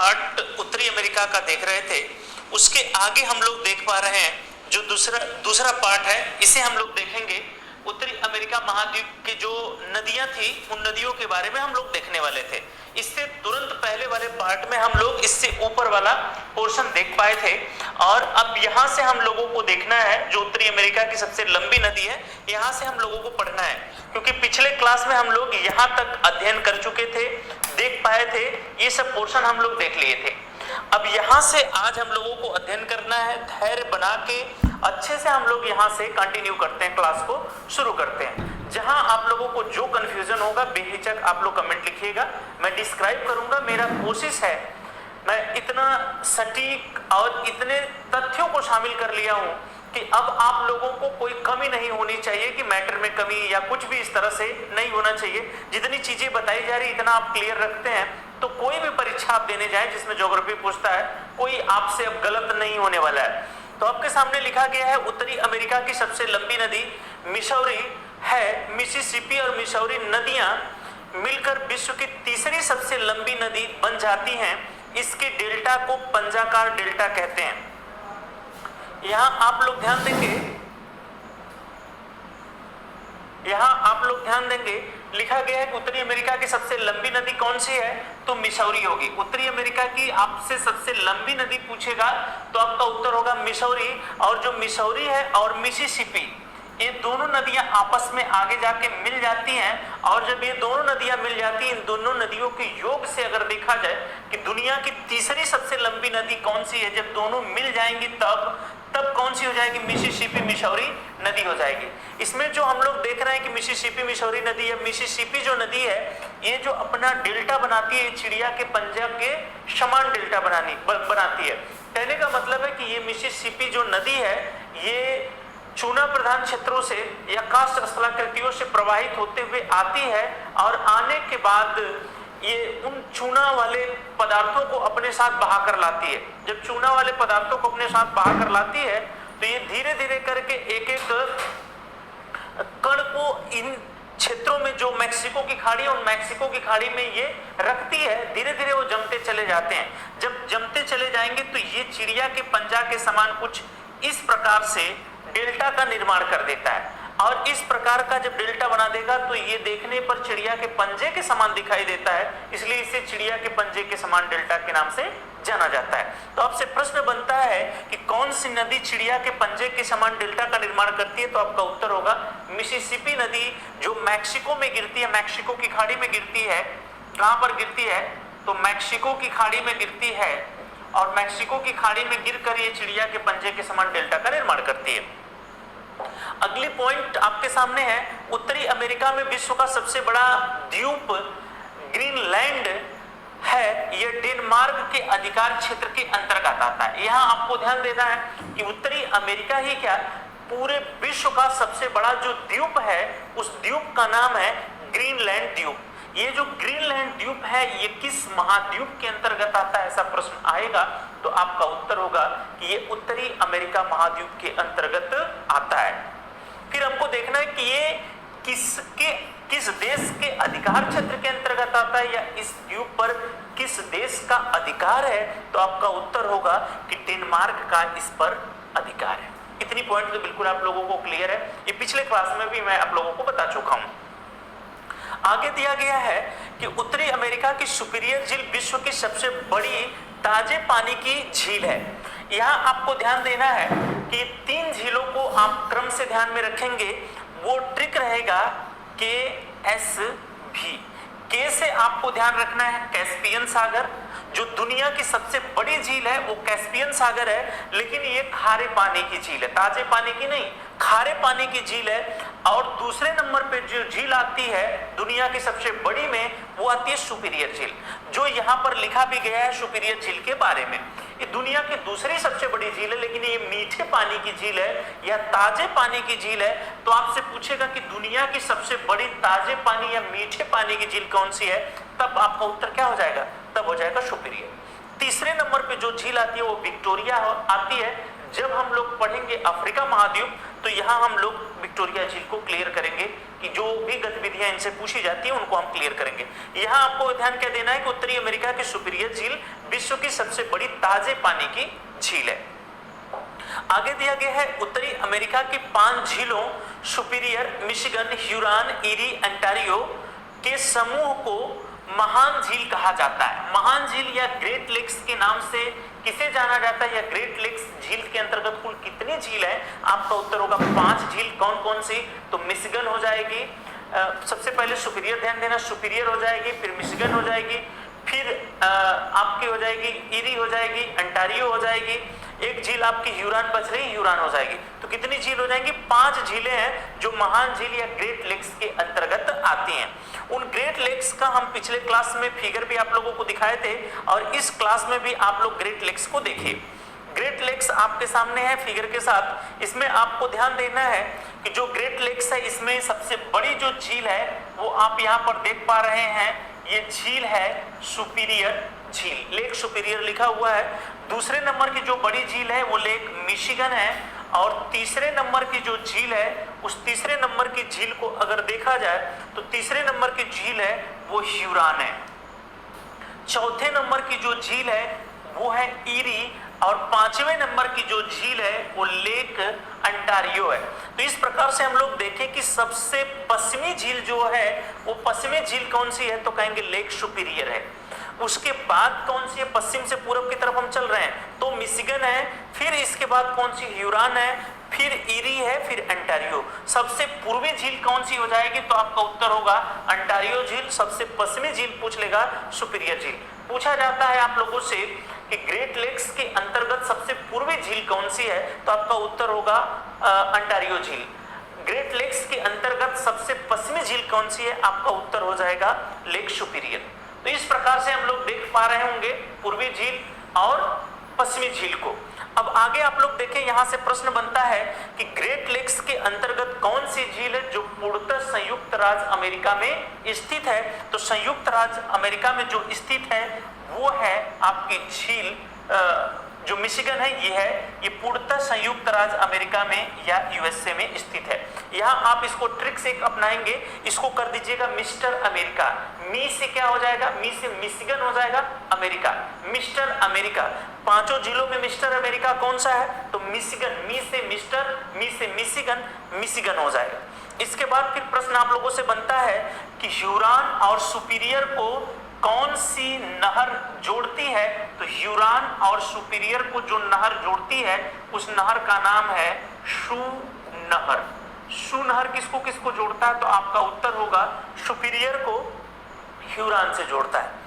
Part उत्तरी America का देख रहे थे, उसके आगे हम लोग देख पा रहे हैं जो दूसरा पार्ट है, इसे हम लोग देखेंगे। उत्तरी अमेरिका महाद्वीप की जो नदियां थी, उन नदियों के बारे में हम लोग देखने वाले थे। इससे तुरंत पहले वाले पार्ट में हम लोग इससे ऊपर वाला पोर्शन देख पाए थे, और अब यहां से हम लोगों को देखना है जो उत्तरी अमेरिका की सबसे लंबी नदी है, यहां से हम लोगों को पढ़ना है, क्योंकि पिछले क्लास में हम लोग यहां तक अध्ययन कर चुके थे, देख पाए थे, ये सब पोर्शन हम लोग देख लिए थे। अब यहां से आज हम लोगों को अध्ययन करना है, धैर्य बना के अच्छे से हम लोग यहां से कंटिन्यू करते हैं, क्लास को शुरू करते हैं। जहां आप लोगों को जो कंफ्यूजन होगा बेहिचक आप लोग कमेंट लिखिएगा, मैं डिस्क्राइब करूंगा। मेरा कोशिश है मैं इतना सटीक और इतने तथ्यों को शामिल कर लिया हूं कि अब आप लोगों को कोई कमी नहीं होनी चाहिए कि मैटर में कमी या कुछ भी इस तरह से नहीं होना चाहिए। जितनी चीजें बताई जा रही इतना आप क्लियर रखते हैं तो कोई भी परीक्षा आप देने जाए जिसमें ज्योग्राफी पूछता है, कोई आपसे अब गलत नहीं होने वाला है। तो आपके सामने लिखा गया है उत्तरी अमेरिका की सबसे लंबी नदी मिसौरी है। मिसिसिपी और मिसौरी नदियां मिलकर विश्व की तीसरी सबसे लंबी नदी बन जाती हैं। इसके डेल्टा को पंजाकार डेल्टा कहते हैं। यहां आप लोग ध्यान देंगे, लिखा गया है कि उत्तरी अमेरिका की सबसे लंबी नदी कौन सी है, तो मिसौरी होगी। उत्तरी अमेरिका की आपसे सबसे लंबी नदी पूछेगा तो आपका उत्तर होगा मिसौरी। और जो मिसौरी है और मिसिसिपी, ये दोनों नदियां आपस में आगे जाके मिल जाती हैं, और जब ये दोनों नदियां मिल जाती हैं, इन दोनों नदियों के योग से अगर देखा जाए कि दुनिया की तीसरी सबसे लंबी नदी कौन सी है, जब दोनों मिल जाएंगी तब कौन सी हो जाएगी, मिसिसिपी मिसौरी नदी हो जाएगी। इसमें जो हम लोग देख रहे हैं कि मिसिसिपी मिसौरी नदी है, मिसिसिपी जो नदी है ये जो अपना डेल्टा बनाती है, चिड़िया के पंजा के समान डेल्टा बनाती है। कहने का मतलब है कि ये मिसिसिपी जो नदी है ये चूना प्रधान क्षेत्रों से या काष्ठ स्थलाकृतियों से प्रवाहित होते हुए आती है, और आने के बाद ये उन चूना वाले पदार्थों को अपने साथ बहाकर लाती है। जब चूना वाले पदार्थों को अपने साथ बहाकर लाती है तो ये धीरे धीरे करके एक एक कण को इन क्षेत्रों में, जो मैक्सिको की खाड़ी है, उन मैक्सिको की खाड़ी में ये रखती है। धीरे धीरे वो जमते चले जाते हैं। जब जमते चले जाएंगे तो ये चिड़िया के पंजा के समान कुछ इस प्रकार से डेल्टा का निर्माण कर देता है, और इस प्रकार का जब डेल्टा बना देगा तो ये देखने पर चिड़िया के पंजे के समान दिखाई देता है, इसलिए इसे चिड़िया के पंजे के समान डेल्टा के नाम से जाना जाता है। तो आपसे प्रश्न बनता है कि कौन सी नदी चिड़िया के पंजे के समान डेल्टा का निर्माण करती है, तो आपका उत्तर होगा मिसिसिपी नदी, जो मैक्सिको में गिरती है, मैक्सिको की खाड़ी में गिरती है। कहां पर गिरती है, तो मैक्सिको की खाड़ी में गिरती है, और मैक्सिको की खाड़ी में गिरकर ये चिड़िया के पंजे के समान डेल्टा का निर्माण करती है। अगली पॉइंट आपके सामने है, उत्तरी अमेरिका में विश्व का सबसे बड़ा द्वीप ग्रीनलैंड है। यह डेनमार्क के अधिकार क्षेत्र के अंतर्गत आता है। यहां आपको ध्यान देना है कि उत्तरी अमेरिका ही क्या, पूरे विश्व का सबसे बड़ा जो द्वीप है, उस द्वीप का नाम है ग्रीनलैंड द्वीप। ये जो ग्रीनलैंड द्वीप है ये किस महाद्वीप के अंतर्गत आता है, ऐसा प्रश्न आएगा तो आपका उत्तर होगा कि ये उत्तरी अमेरिका महाद्वीप के अंतर्गत आता है। फिर हमको देखना है कि ये किस देश के अधिकार क्षेत्र के अंतर्गत आता है, या इस द्वीप पर किस देश का अधिकार है, तो आपका उत्तर होगा कि डेनमार्क का इस पर अधिकार है। इतनी पॉइंट तो बिल्कुल आप लोगों को क्लियर है, ये पिछले क्लास में भी मैं आप लोगों को बता चुका हूं। आगे दिया गया है कि उत्तरी अमेरिका की सुपीरियर झील विश्व की सबसे बड़ी ताजे पानी की झील है। यहां आपको ध्यान देना है कि 3 झीलों को आप क्रम से ध्यान में रखेंगे। वो ट्रिक रहेगा KSV। के से आपको ध्यान रखना है कैस्पियन सागर, जो दुनिया की सबसे बड़ी झील है वो कैस्पियन सागर है, लेकिन ये खारे पानी की झील है, ताजे पानी की नहीं, खारे पानी की झील है। और दूसरे नंबर पे जो झील आती है दुनिया की सबसे बड़ी में, वो आती है सुपीरियर झील, जो यहाँ पर लिखा भी गया है सुपीरियर झील के बारे में। ये दुनिया की दूसरी सबसे बड़ी झील है, लेकिन ये मीठे पानी की झील है या ताजे पानी की झील है। तो आपसे पूछेगा कि दुनिया की सबसे बड़ी ताजे पानी या मीठे पानी की झील कौन सी है, तब आपका उत्तर क्या हो जाएगा, तब हो जाएगा सुपीरियर। तीसरे नंबर पे जो झील आती है वो विक्टोरिया आती है। जब हम लोग पढ़ेंगे अफ्रीका महाद्वीप तो यहाँ हम लोग विक्टोरिया झील को क्लियर करेंगे कि जो भी गतिविधियां इनसे पूछी जाती है उनको हम क्लियर करेंगे। यहाँ आपको ध्यान क्या देना है कि उत्तरी अमेरिका की सुपीरियर झील विश्व की सबसे बड़ी ताजे पानी की झील है। आगे दिया गया है उत्तरी अमेरिका की 5 झीलों superior, Michigan, Huron, eerie, Ontario के समूह को महान झील कहा जाता है। महान झील या ग्रेट लेक्स के नाम से किसे जाना जाता है, या ग्रेट लेक्स झील के अंतर्गत कुल कितनी झील है? आपका उत्तर होगा 5 झील। कौन कौन सी? तो मिशिगन हो जाएगी, सबसे पहले सुपीरियर ध्यान देना, सुपीरियर हो जाएगी, फिर मिशिगन हो जाएगी, फिर आपकी हो जाएगी ईरी हो जाएगी, ओंटारियो हो जाएगी, एक झील आपकी ह्यूरॉन बच रही, ह्यूरॉन हो जाएगी। तो कितनी झील हो जाएंगी? 5 झीलें हैं जो महान झील या ग्रेट लेक्स के अंतर्गत आती हैं। उन ग्रेट लेक्स का हम पिछले क्लास में फिगर भी आप लोगों को दिखाए थे और इस क्लास में भी आप लोग ग्रेट लेक्स को देखिए। ग्रेट लेक्स आपके सामने है फिगर के साथ। इसमें आपको ध्यान देना है कि जो ग्रेट लेक्स है इसमें सबसे बड़ी जो झील है वो आप यहाँ पर देख पा रहे हैं, ये झील है सुपीरियर झील, लेक सुपीरियर लिखा हुआ है। दूसरे नंबर की जो बड़ी झील है वो लेक मिशिगन है और तीसरे नंबर की जो झील है उस तीसरे नंबर की झील को अगर देखा जाए तो तीसरे नंबर की झील है वो ह्यूरॉन है। चौथे नंबर की जो झील है वो है ईरी और 5वें नंबर की जो झील है वो लेक ओंटारियो है। तो इस प्रकार से हम लोग देखें कि सबसे पश्चिमी झील जो है वो पश्चिमी झील कौन सी है, तो कहेंगे लेक सुपीरियर है। उसके बाद कौन सी है? पश्चिम से पूर्व की तरफ हम चल रहे हैं तो मिशिगन है, फिर इसके बाद कौन सी? ह्यूरॉन है, फिर ईरी है, फिर ओंटारियो। सबसे पूर्वी झील कौन सी हो जाएगी? तो आपका उत्तर होगा ओंटारियो झील। सबसे पश्चिमी झील पूछ लेगा सुपीरियर झील। पूछा जाता है आप लोगों से कि ग्रेट लेक्स के अंतर्गत सबसे पूर्वी झील कौन सी है, तो आपका उत्तर होगा ओंटारियो झील। ग्रेट लेक्स के अंतर्गत सबसे पश्चिमी झील कौन सी है? आपका उत्तर हो जाएगा लेक सुपीरियर। तो इस प्रकार से हम लोग देख पा रहे होंगे पूर्वी झील और पश्चिमी झील को। अब आगे आप लोग देखें, यहां से प्रश्न बनता है कि ग्रेट लेक्स के अंतर्गत कौन सी झील है जो पूर्णतः संयुक्त राज्य अमेरिका में स्थित है? तो संयुक्त राज्य अमेरिका में जो स्थित है वो है आपकी झील जो मिशिगन है, ये पूर्णतः संयुक्त राज्य अमेरिका में या यूएसए में स्थित है। यहाँ आप इसको ट्रिक से अपनाएंगे, इसको कर दीजिएगा मिस्टर अमेरिका। मी से क्या हो जाएगा? मी से मिशिगन हो जाएगा, अमेरिका, मिस्टर अमेरिका। 5 झीलों में मिस्टर अमेरिका कौन सा है? तो मिशिगन। मी से मिस्टर, मी से मिशिगन, मिशिगन हो जाएगा। इसके बाद फिर प्रश्न आप लोगों से बनता है कि ह्यूरॉन और सुपीरियर को कौन सी नहर जोड़ती है? तो ह्यूरॉन और सुपीरियर को जो नहर जोड़ती है उस नहर का नाम है शू नहर। शू नहर किसको किसको जोड़ता है? तो आपका उत्तर होगा सुपीरियर को ह्यूरॉन से जोड़ता है।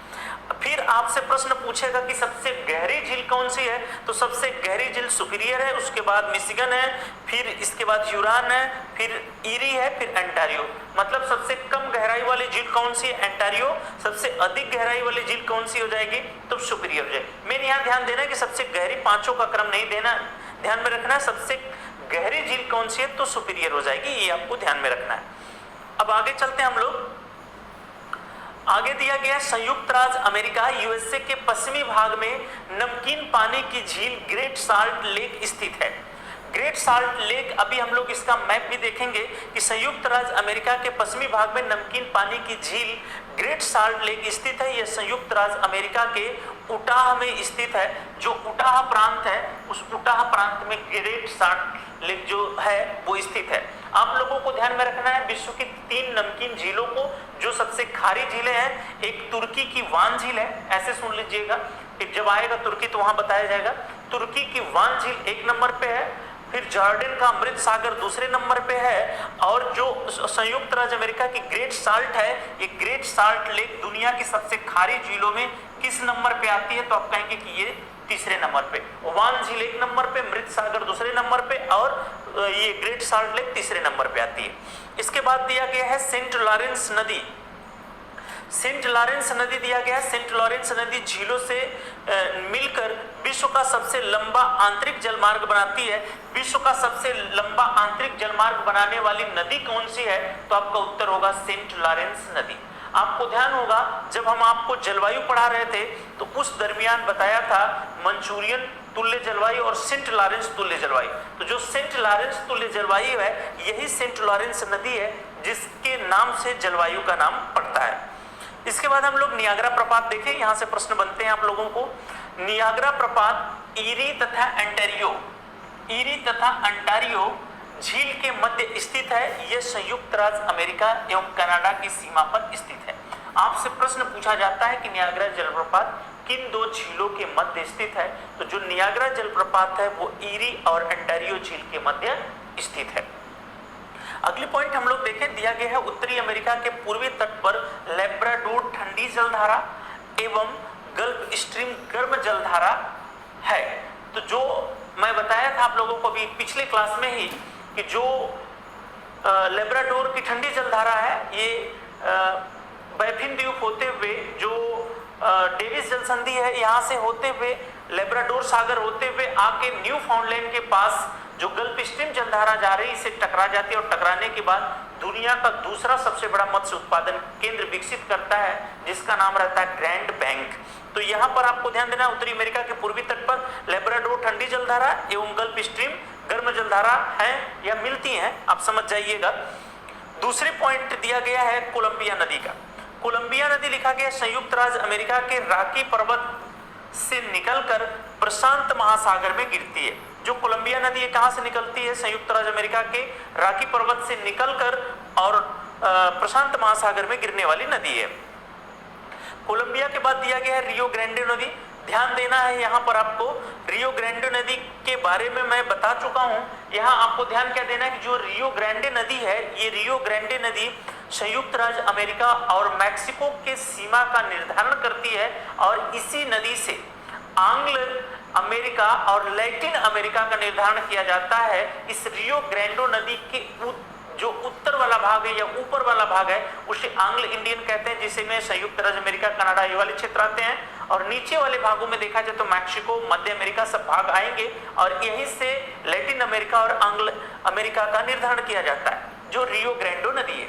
फिर आपसे प्रश्न पूछेगा कि सबसे गहरी झील कौन सी है? तो सबसे गहरी झील सुपीरियर है, उसके बाद मिशिगन है, फिर इसके बाद ह्यूरॉन है, फिर ईरी है, फिर ओंटारियो। मतलब सबसे कम गहराई वाली झील कौन सी है? ओंटारियो। सबसे अधिक गहराई वाली झील कौन सी हो जाएगी? तो सुपीरियर हो जाएगी। मेरे यहाँ ध्यान देना है कि सबसे गहरी 5 का क्रम नहीं देना, ध्यान में रखना है सबसे गहरी झील कौन सी है तो सुपीरियर हो जाएगी, ये आपको ध्यान में रखना है। अब आगे चलते हैं हम लोग। आगे दिया गया संयुक्त राज्य अमेरिका यूएसए के पश्चिमी भाग में नमकीन पानी की झील ग्रेट साल्ट लेक स्थित है। ग्रेट साल्ट लेक, अभी हम लोग इसका मैप भी देखेंगे कि संयुक्त राज्य अमेरिका के पश्चिमी भाग में नमकीन पानी की झील ग्रेट साल्ट लेक स्थित है। यह संयुक्त राज्य अमेरिका के उटाह में स्थित है। जो उटाह प्रांत है उस उटाह प्रांत में ग्रेट साल्ट लेक जो है वो स्थित है। आप लोगों को ध्यान में रखना है विश्व की 3 नमकीन झीलों को, जो सबसे खारी झीलें हैं। एक तुर्की की वान झील है, ऐसे सुन लीजिएगा, जब आएगा तुर्की तो वहां बताया जाएगा। तुर्की की वान झील 1 नंबर पे है, फिर जॉर्डन का अमृत सागर दूसरे नंबर पे है, और जो संयुक्त राज्य अमेरिका की ग्रेट साल्ट है, ये ग्रेट साल्ट लेक दुनिया की सबसे खारी झीलों में किस नंबर पे आती है? तो आप कहेंगे कि ये तीसरे नंबर पे। वान झील 1 नंबर पे, मृत सागर दूसरे नंबर पे और ये ग्रेट साल्ट लेक तीसरे नंबर पे आती है। इसके बाद दिया गया है सेंट लॉरेंस नदी। सेंट लॉरेंस नदी दिया गया है। सेंट लॉरेंस नदी झीलों से मिलकर विश्व का सबसे लंबा आंतरिक जलमार्ग बनाती है। विश्व का सबसे लंबा आंतरिक जलमार्ग बनाने वाली नदी कौन सी है? तो आपका उत्तर होगा सेंट लॉरेंस नदी। आपको ध्यान होगा जब हम आपको जलवायु पढ़ा रहे थे तो उस दरमियान बताया था मंचूरियन तुल्य जलवायु और सेंट लॉरेंस तुल्य जलवायु। तो जो सेंट लॉरेंस तुल्य जलवायु है यही सेंट लॉरेंस नदी है जिसके नाम से जलवायु का नाम पड़ता है। इसके बाद हम लोग नियाग्रा प्रपात देखें, यहां से प्रश्न बनते हैं आप लोगों को। नियाग्रा प्रपात ईरी तथा अंटारियो झील के मध्य स्थित है। यह संयुक्त राज्य अमेरिका एवं कनाडा की सीमा पर स्थित है। आपसे प्रश्न पूछा जाता है कि नियाग्रा जलप्रपात किन दो झीलों के मध्य स्थित है, तो जो नियाग्रा जलप्रपात है वो ईरी और अंटारियो झील के मध्य स्थित है। अगली पॉइंट हम लोग देखें, दिया गया है उत्तरी अमेरिका के पूर्वी तट पर लैब्राडोर ठंडी जलधारा एवं गल्फ स्ट्रीम गर्म जलधारा है। तो जो मैं बताया था आप लोगों को भी पिछले क्लास में ही कि जो लैब्राडोर की ठंडी जलधारा है ये बैफिन द्वीप होते हुए जो डेविस जल संधि है यहाँ से होते हुए लैब्राडोर सागर होते हुए आके न्यू फाउंडलैंड के पास जो गल्फ स्ट्रीम जलधारा जा रही है इससे टकरा जाती है और टकराने के बाद दुनिया का दूसरा सबसे बड़ा मत्स्य उत्पादन केंद्र विकसित करता है जिसका नाम रहता है ग्रैंड बैंक। तो यहाँ पर आपको ध्यान देना, उत्तरी अमेरिका के पूर्वी तट पर लैब्राडोर ठंडी जलधारा एवं गल्फ स्ट्रीम गर्म जलधारा है या मिलती हैं, आप समझ जाइएगा। दूसरे पॉइंट दिया गया है कोलंबिया नदी का। कोलंबिया नदी लिखा गया संयुक्त राज्य अमेरिका के रॉकी पर्वत से निकलकर प्रशांत महासागर में गिरती है। जो कोलंबिया नदी है कहां से निकलती है? संयुक्त राज्य अमेरिका के रॉकी पर्वत से निकलकर और प्रशांत महासागर में गिरने वाली नदी है। कोलंबिया के बाद दिया गया है रियो ग्रांडे नदी। ध्यान देना है यहाँ पर आपको, रियो ग्रांडे नदी के बारे में मैं बता चुका हूँ। यहाँ आपको ध्यान क्या देना है कि जो रियो ग्रांडे नदी है, ये रियो ग्रांडे नदी संयुक्त राज्य अमेरिका और मैक्सिको के सीमा का निर्धारण करती है और इसी नदी से आंग्ल अमेरिका और लैटिन अमेरिका का निर्धारण किया जाता है। इस रियो ग्रांडे नदी के जो उत्तर वाला भाग है या ऊपर वाला भाग है उसे आंग्ल इंडियन कहते हैं, जिसे में संयुक्त राज्य अमेरिका, कनाडा ये वाले क्षेत्र आते हैं। और नीचे वाले भागों में देखा जाए तो मैक्सिको, मध्य अमेरिका सब भाग आएंगे और यहीं से लैटिन अमेरिका और आंग्ल अमेरिका का निर्धारण किया जाता है जो रियो ग्रांडे नदी है।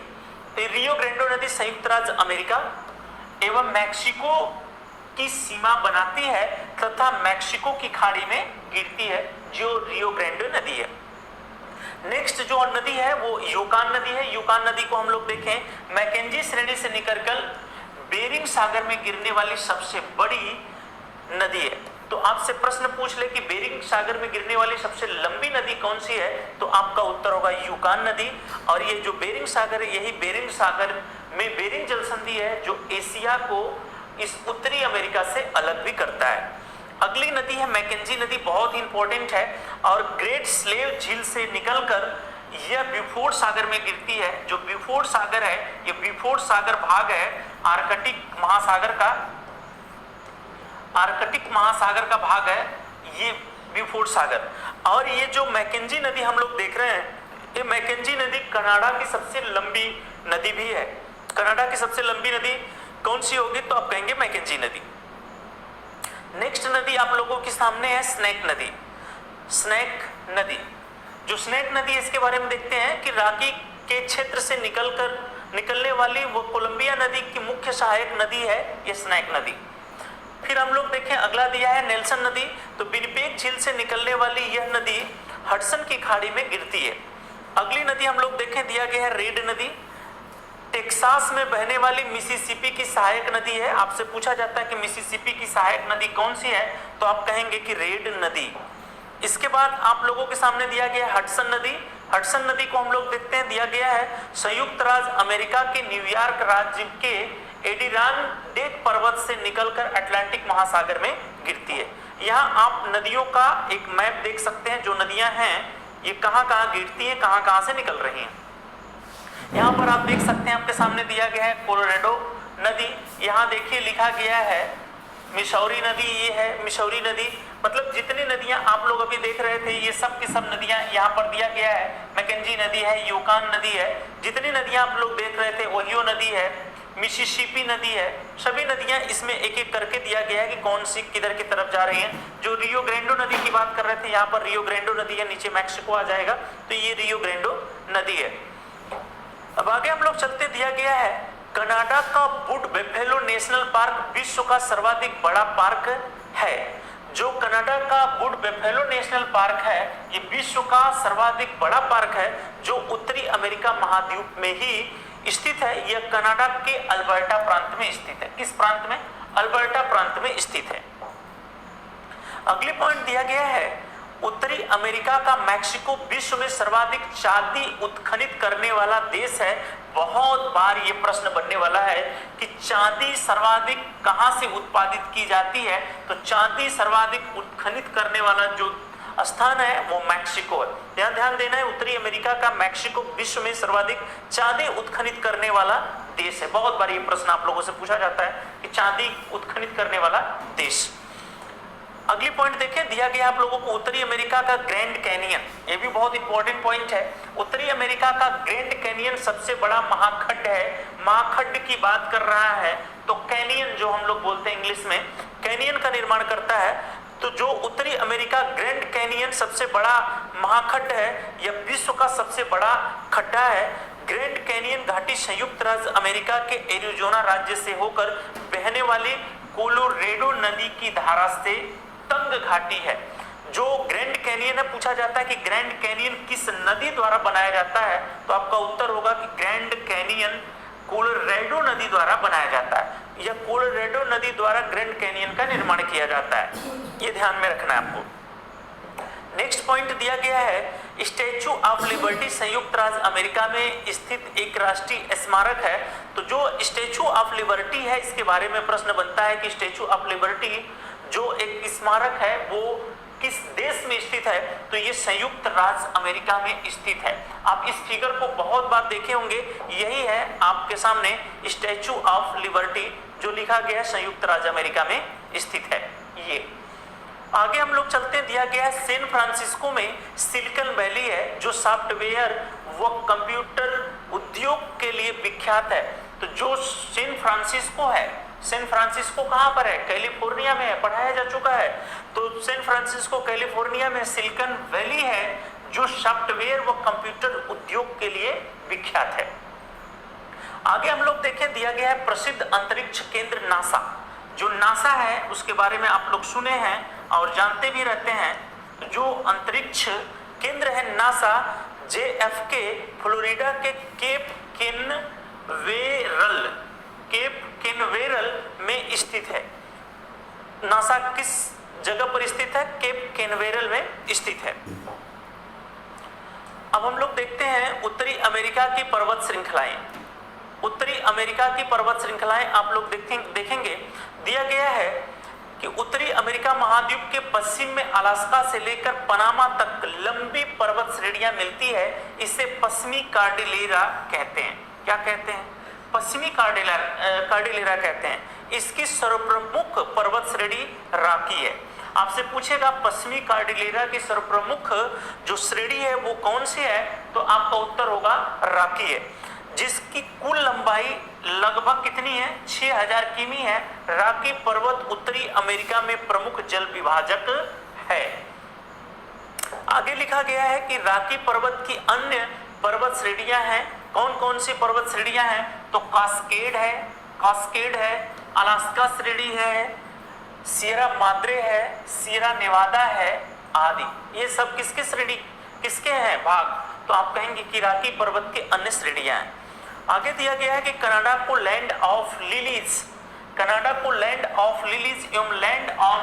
तो रियो ग्रांडे नदी संयुक्त राज्य अमेरिका एवं मैक्सिको की सीमा बनाती है तथा मैक्सिको की खाड़ी में गिरती है जो रियो ग्रांडे नदी है। नेक्स्ट जो नदी है वो यूकान नदी है। यूकान नदी को हम लोग देखें, मैकेंजी श्रेणी से निकलकर बेरिंग सागर में गिरने वाली सबसे बड़ी नदी है। तो आपसे प्रश्न पूछ ले कि बेरिंग सागर में गिरने वाली सबसे लंबी नदी कौन सी है, तो आपका उत्तर होगा यूकान नदी। और ये जो बेरिंग सागर है, यही बेरिंग सागर में बेरिंग जल संधि है जो एशिया को इस उत्तरी अमेरिका से अलग भी करता है। अगली नदी है मैकेंजी नदी, बहुत ही इंपॉर्टेंट है और ग्रेट स्लेव झील से निकलकर यह ब्यूफोर्ड सागर में गिरती है। जो ब्यूफोर्ड सागर है, ये ब्यूफोर्ड सागर भाग है आर्कटिक महासागर का भाग है ये ब्यूफोर्ड सागर। और ये जो मैकेंजी नदी हम लोग देख रहे हैं, ये मैकेंजी नदी कनाडा की सबसे लंबी नदी भी है। कनाडा की सबसे लंबी नदी कौन सी होगी, तो आप कहेंगे मैकेंजी नदी। नेक्स्ट नदी आप लोगों के सामने है स्नेक नदी। स्नेक नदी, जो स्नेक नदी इसके बारे में देखते हैं कि रॉकी के क्षेत्र से निकलने वाली वो कोलंबिया नदी की मुख्य सहायक नदी है ये स्नेक नदी। फिर हम लोग देखें अगला दिया है नेल्सन नदी। तो विनिपेग झील से निकलने वाली यह नदी हडसन की खाड़ी में गिरती है। अगली नदी हम लोग देखें, दिया गया है रेड नदी। टेक्सास में बहने वाली मिसिसिपी की सहायक नदी है। आपसे पूछा जाता है कि मिसिसिपी की सहायक नदी कौन सी है, तो आप कहेंगे कि रेड नदी। इसके बाद आप लोगों के सामने दिया गया है हडसन नदी। हडसन नदी को हम लोग देखते हैं, दिया गया है संयुक्त राज्य अमेरिका के न्यूयॉर्क राज्य के एडिरानडेक पर्वत से निकलकर अटलांटिक महासागर में गिरती है। यहाँ आप नदियों का एक मैप देख सकते हैं, जो नदियां हैं ये कहाँ कहाँ गिरती हैं, कहाँ कहाँ से निकल रही हैं। यहाँ पर आप देख सकते हैं, आपके सामने दिया गया है कोलोराडो नदी। यहाँ देखिए लिखा गया है मिसौरी नदी, ये है मिसौरी नदी। मतलब जितनी नदियां आप लोग अभी देख रहे थे ये सब की सब नदियां यहाँ पर दिया गया है। मैकेंजी नदी है, यूकान नदी है, जितनी नदियां आप लोग देख रहे थे, ओहियो नदी है, मिसिसिपी नदी है, सभी नदियां इसमें एक एक करके दिया गया है कि कौन सी किधर की तरफ जा रही हैं। जो रियो ग्रांडे नदी की बात कर रहे थे, यहाँ पर रियो ग्रांडे नदी है, नीचे मैक्सिको आ जाएगा, तो ये रियो ग्रांडे नदी है। अब आगे हम लोग चलते, दिया गया है कनाडा का वुड बफेलो नेशनल पार्क विश्व का सर्वाधिक बड़ा पार्क है। जो कनाडा का वुड बफेलो नेशनल पार्क है, ये विश्व का सर्वाधिक बड़ा पार्क है जो उत्तरी अमेरिका महाद्वीप में ही स्थित है। यह कनाडा के अल्बर्टा प्रांत में स्थित है। किस प्रांत में? अल्बर्टा प्रांत में स्थित है। अगली पॉइंट दिया गया है, उत्तरी अमेरिका का मैक्सिको विश्व में सर्वाधिक चांदी उत्खनित करने वाला देश है। बहुत बार ये प्रश्न बनने वाला है कि चांदी सर्वाधिक कहां से उत्पादित की जाती है, तो चांदी सर्वाधिक उत्खनित करने वाला जो स्थान है वो मैक्सिको है। यहाँ ध्यान देना है, उत्तरी अमेरिका का मैक्सिको विश्व में सर्वाधिक चांदी उत्खनित करने वाला देश है। बहुत बार ये प्रश्न आप लोगों से पूछा जाता है कि चांदी उत्खनित करने वाला देश। अगली पॉइंट देखें, दिया गया आप लोगों को उत्तरी अमेरिका का ग्रैंड कैनियन, ये भी बहुत इंपॉर्टेंट पॉइंट है। उत्तरी अमेरिका का ग्रैंड कैनियन सबसे बड़ा महाखंड है। महाखंड की बात कर रहा है तो कैनियन जो हम लोग बोलते हैं इंग्लिश में, कैनियन का निर्माण करता है। तो जो उत्तरी अमेरिका ग्रैंड कैनियन सबसे बड़ा महाखंड है, यह विश्व का सबसे बड़ा खड्डा है। ग्रैंड कैनियन घाटी संयुक्त राज्य अमेरिका के एरिजोना राज्य से होकर बहने वाली कोलोरेडो नदी की धारा से तंग घाटी है। जो ग्रैंड कैनियन है, पूछा जाता है कि ग्रैंड कैनियन किस नदी द्वारा बनाया जाता है, तो आपका उत्तर होगा कि ग्रैंड कैनियन कोलोरेडो नदी द्वारा बनाया जाता है। यह कोलोरेडो नदी द्वारा ग्रैंड कैनियन का निर्माण किया जाता है, ये ध्यान में रखना है आपको। नेक्स्ट पॉइंट दिया गया है, स्टैचू ऑफ लिबर्टी संयुक्त राज्य अमेरिका में स्थित एक राष्ट्रीय स्मारक है। तो जो स्टैचू ऑफ लिबर्टी है, इसके बारे में प्रश्न बनता है कि स्टैचू ऑफ लिबर्टी जो एक स्मारक है वो किस देश में स्थित है, तो ये संयुक्त राज्य अमेरिका में स्थित है। आप इस फिगर को बहुत बार देखे होंगे, यही है आपके सामने स्टैचू ऑफ लिबर्टी जो लिखा गया है संयुक्त राज्य अमेरिका में स्थित है। ये आगे हम लोग चलते हैं, दिया गया है सैन फ्रांसिस्को में सिलिकॉन वैली है जो सॉफ्टवेयर व कंप्यूटर उद्योग के लिए विख्यात है। तो जो सैन फ्रांसिस्को है, सैन फ्रांसिस्को कहां पर है? कैलिफोर्निया में है, पढ़ाया जा चुका है। तो सैन फ्रांसिस्को कैलिफोर्निया में सिलिकॉन वैली है जो सॉफ्टवेयर व कंप्यूटर उद्योग के लिए विख्यात है। आगे हम लोग देखें, दिया गया है प्रसिद्ध अंतरिक्ष केंद्र नासा। जो नासा है उसके बारे में आप लोग सुने हैं और जानते भी रहते हैं। जो अंतरिक्ष केंद्र है नासा, JFK फ्लोरिडा के केप कैनवेरल में स्थित है। नासा किस जगह पर स्थित है? केप कैनवेरल में स्थित है। अब हम लोग देखते हैं उत्तरी अमेरिका की पर्वत श्रृंखलाएं। उत्तरी अमेरिका की पर्वत श्रृंखलाएं आप लोग देखेंगे, दिया गया है कि उत्तरी अमेरिका महाद्वीप के पश्चिम में अलास्का से लेकर पनामा तक लंबी पर्वत श्रेणियां मिलती है। इसे पश्चिमी कार्डिलेरा कहते हैं। क्या कहते हैं? पश्चिमी कार्डिलेरा कहते हैं। इसकी सर्वप्रमुख पर्वत श्रेणी रॉकी है। आपसे पूछेगा पश्चिमी कार्डिलेरा की सर्वप्रमुख जो श्रेणी है वो कौन सी है, तो आपका उत्तर होगा रॉकी है, जिसकी कुल लंबाई लगभग कितनी है? 6000 किमी है। रॉकी पर्वत उत्तरी अमेरिका में प्रमुख जल विभाजक है। आगे लिखा गया है कि रॉकी पर्वत की अन्य पर्वत श्रेणियां हैं। कौन कौन सी पर्वत श्रेणियां हैं? तो कास्केड है, अलास्का श्रेणी है, सियरा माद्रे है, सियरा नेवादा है आदि। ये सब किसके श्रेणी, किसके हैं भाग? तो आप कहेंगे कि रॉकी पर्वत के अन्य श्रेणियां हैं। आगे दिया गया है कि कनाडा को लैंड ऑफ लिलीज एवं लैंड ऑफ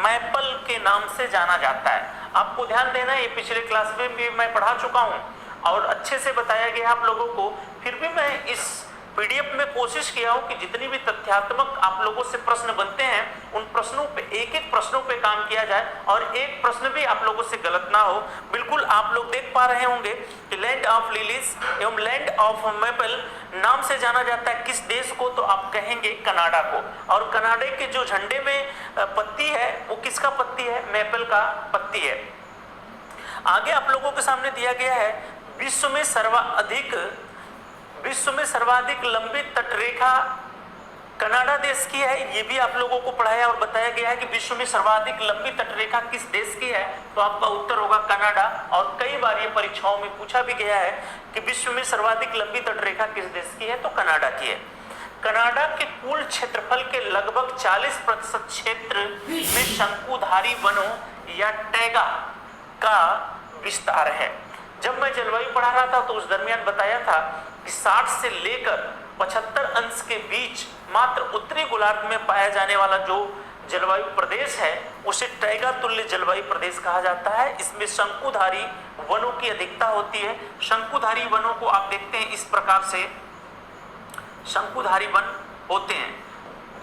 मैपल के नाम से जाना जाता है। आपको ध्यान देना है, ये पिछले क्लास में भी मैं पढ़ा चुका हूं और अच्छे से बताया गया आप लोगों को। फिर भी मैं इस पीडीएफ में कोशिश किया हूं कि जितनी भी तथ्यात्मक आप लोगों से प्रश्न बनते हैं उन प्रश्नों पे एक प्रश्नों पे काम किया जाए और एक प्रश्न भी आप लोगों से गलत ना हो। बिल्कुल आप लोग देख पा रहे होंगे कि लैंड ऑफ लिलीज एवं लैंड ऑफ मैपल नाम से जाना जाता है किस देश को? तो आप कहेंगे कनाडा को। और कनाडा के जो झंडे में पत्ती है वो किसका पत्ती है? मैपल का पत्ती है। आगे आप लोगों के सामने दिया गया है विश्व में सर्वाधिक लंबी तटरेखा कनाडा देश की है। ये भी आप लोगों को पढ़ाया और बताया गया है कि विश्व में सर्वाधिक लंबी तटरेखा किस देश की है, तो आपका उत्तर होगा कनाडा। और कई बार ये परीक्षाओं में पूछा भी गया है कि विश्व में सर्वाधिक लंबी तटरेखा किस देश की है, तो कनाडा की है। कनाडा के कुल क्षेत्रफल के लगभग 40% क्षेत्र में शंकुधारी वनों या टैगा का विस्तार है। जब मैं जलवायु पढ़ा रहा था तो उस दरमियान बताया था कि 60 से लेकर 75 अंश के बीच मात्र उत्तरी गोलार्ध में पाया जाने वाला जो जलवायु प्रदेश है उसे टैगा तुल्य जलवायु प्रदेश कहा जाता है। इसमें शंकुधारी वनों की अधिकता होती है। शंकुधारी वनों को आप देखते हैं इस प्रकार से शंकुधारी वन होते हैं,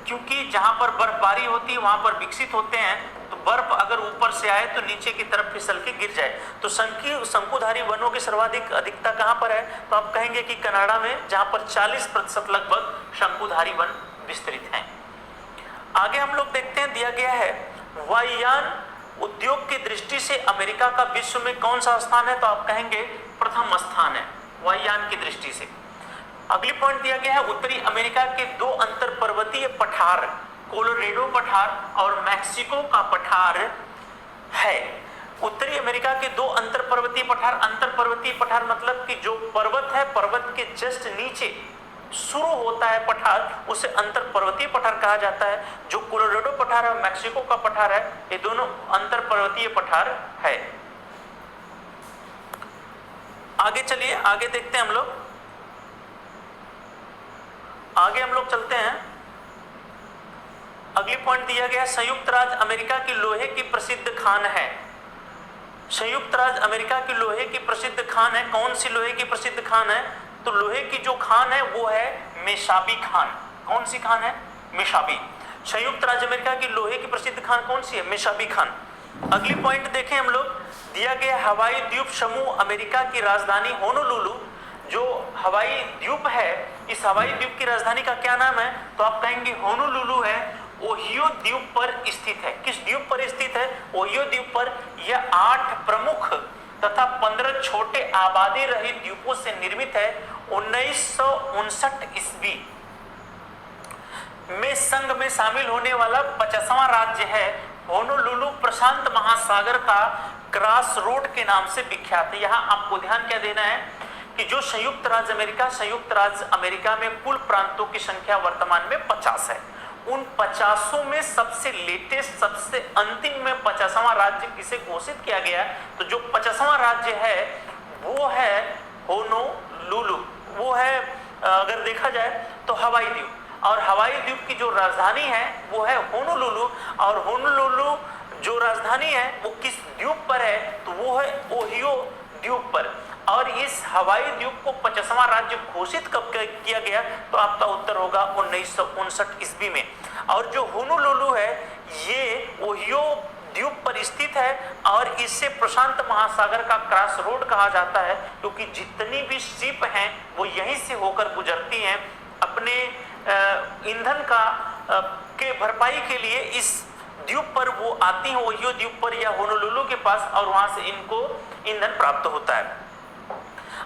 क्योंकि जहां पर बर्फबारी होती है वहां पर विकसित होते हैं, तो बर्फ अगर ऊपर से आए तो नीचे की तरफ फिसल के गिर जाए। तो शंकुधारी वनों की सर्वाधिक अधिकता कहां पर है, तो आप कहेंगे कि कनाडा में, जहां पर 40% लगभग शंकुधारी वन विस्तृत हैं। आगे हम लोग देखते हैं, दिया गया है वायुयान उद्योग की दृष्टि से अमेरिका का विश्व में कौन सा स्थान है, तो आप कहेंगे प्रथम स्थान है वायुयान की दृष्टि से। अगली पॉइंट दिया गया है उत्तरी अमेरिका के 2 अंतर पर्वतीय पठार, कोलोरेडो पठार और मैक्सिको का पठार है। उत्तरी अमेरिका के 2 अंतर पर्वतीय पठार मतलब कि जो पर्वत है, पर्वत के जस्ट नीचे शुरू होता है पठार, उसे अंतर पर्वतीय पठार कहा जाता है। जो कोलोराडो पठार है, मैक्सिको का पठार है, ये दोनों अंतर पर्वतीय पठार है। आगे चलिए, आगे देखते हैं हम लोग, आगे हम लोग चलते हैं। अगली पॉइंट दिया गया, संयुक्त राज्य अमेरिका की लोहे की प्रसिद्ध खान है। संयुक्त राज्य अमेरिका की लोहे की प्रसिद्ध खान है। कौन सी लोहे की प्रसिद्ध खान है, तो लोहे की जो खान है वो है मेशाबी खान। कौन सी खान है, मेशाबी। संयुक्त राज्य अमेरिका की लोहे की प्रसिद्ध खान कौन सी है, मेशाबी खान। अगली पॉइंट देखें हम लोग, दिया गया हवाई द्वीप समूह अमेरिका की राजधानी होनोलुलु, जो हवाई द्वीप है, इस हवाई द्वीप की राजधानी का क्या नाम है, तो आप कहेंगे होनोलुलु है, ओहियो द्वीप पर स्थित है। किस द्वीप पर स्थित है, ओहियो द्वीप पर। यह 8 प्रमुख तथा 15 छोटे आबादी रहित द्वीपों से निर्मित है। 1959 ईस्वी में संघ में शामिल होने वाला 50वां राज्य है। होनोलुलु प्रशांत महासागर का क्रॉस रोड के नाम से विख्यात है। यहाँ आपको ध्यान क्या देना है कि जो संयुक्त राज्य अमेरिका में कुल प्रांतों की संख्या वर्तमान में 50 है। उन 50 में सबसे लेटेस्ट, सबसे अंतिम में 50वां राज्य किसे घोषित किया गया, तो जो 50वां राज्य है वो है होनोलुलु। वो है, अगर देखा जाए तो हवाई द्वीप, और हवाई द्वीप की जो राजधानी है वो है होनोलुलु। और होनोलुलु जो राजधानी है वो किस द्वीप पर है, तो वो है ओहियो द्वीप पर। और इस हवाई द्वीप को 50वां राज्य घोषित कब किया गया, तो आपका उत्तर होगा 1959 ईस्वी में। और जो होनोलुलु है ये ओहियो द्वीप पर स्थित है, और इससे प्रशांत महासागर का क्रॉस रोड कहा जाता है, क्योंकि जितनी भी शिप हैं वो यहीं से होकर गुजरती हैं अपने ईंधन का के भरपाई के लिए। इस द्वीप पर वो आती हैं, ओहियो द्वीप पर या होनोलुलु के पास, और वहां से इनको ईंधन प्राप्त होता है।